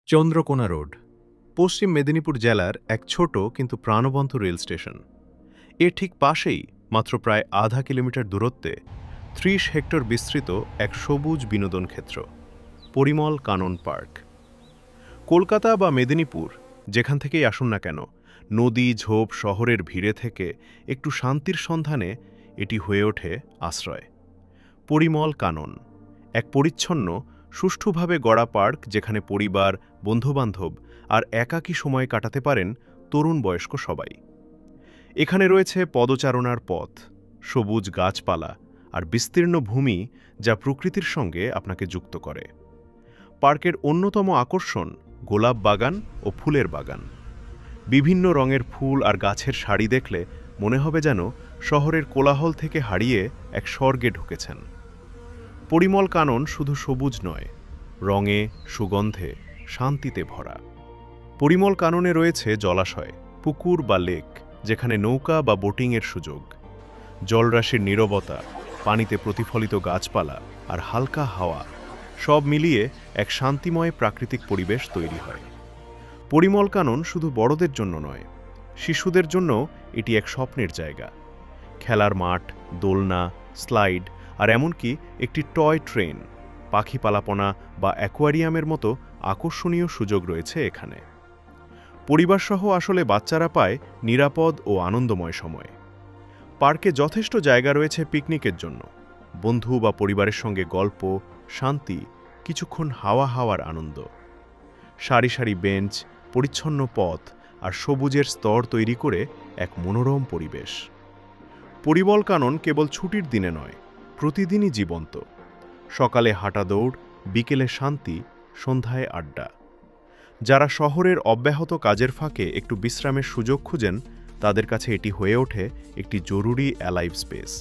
Chandrakona road পশ্চিম মেদিনীপুর জেলার এক ছোট কিন্তু প্রাণবন্ত রেল স্টেশন। এর ঠিক পাশেই মাত্র প্রায় আধা কিলোমিটার দূরত্বে ৩০ হেক্টর বিস্তৃত এক সবুজ বিনোদন ক্ষেত্র, পরিমল কানন পার্ক। কলকাতা বা মেদিনীপুর যেখান থেকেই আসুন না কেন, নদী ঝোপ শহরের ভিড়ে থেকে একটু শান্তির সন্ধানে এটি হয়ে ওঠে আশ্রয়। পরিমল কানন এক পরিচ্ছন্ন, সুষ্ঠুভাবে গড়া পার্ক যেখানে পরিবার, বন্ধুবান্ধব আর একাকী সময় কাটাতে পারেন তরুণ বয়স্ক সবাই। এখানে রয়েছে পদচারণার পথ, সবুজ গাছপালা আর বিস্তীর্ণ ভূমি যা প্রকৃতির সঙ্গে আপনাকে যুক্ত করে। পার্কের অন্যতম আকর্ষণ গোলাপ বাগান ও ফুলের বাগান। বিভিন্ন রঙের ফুল আর গাছের সারি দেখলে মনে হবে যেন শহরের কোলাহল থেকে হারিয়ে এক স্বর্গে ঢুকেছেন। পরিমল কানন শুধু সবুজ নয়, রঙে, সুগন্ধে, শান্তিতে ভরা। পরিমল কাননে রয়েছে জলাশয়, পুকুর বা লেক যেখানে নৌকা বা বোটিংয়ের সুযোগ। জলরাশির নীরবতা, পানিতে প্রতিফলিত গাছপালা আর হালকা হাওয়া সব মিলিয়ে এক শান্তিময় প্রাকৃতিক পরিবেশ তৈরি হয়। পরিমল কানন শুধু বড়দের জন্য নয়, শিশুদের জন্য এটি এক স্বপ্নের জায়গা। খেলার মাঠ, দোলনা, স্লাইড আর এমনকি একটি টয় ট্রেন, পাখি পালাপনা বা অ্যাকোয়ারিয়ামের মতো আকর্ষণীয় সুযোগ রয়েছে এখানে। পরিবারসহ আসলে বাচ্চারা পায় নিরাপদ ও আনন্দময় সময়। পার্কে যথেষ্ট জায়গা রয়েছে পিকনিকের জন্য, বন্ধু বা পরিবারের সঙ্গে গল্প, শান্তি, কিছুক্ষণ হাওয়ার আনন্দ। সারি সারি বেঞ্চ, পরিচ্ছন্ন পথ আর সবুজের স্তর তৈরি করে এক মনোরম পরিবেশ। পরিমল কানন কেবল ছুটির দিনে নয়, প্রতিদিনই জীবন্ত। সকালে হাঁটা দৌড়, বিকেলে শান্তি, সন্ধ্যায় আড্ডা। যারা শহরের অব্যাহত কাজের ফাঁকে একটু বিশ্রামের সুযোগ খুঁজেন, তাদের কাছে এটি হয়ে ওঠে একটি জরুরি অ্যালাইভ স্পেস।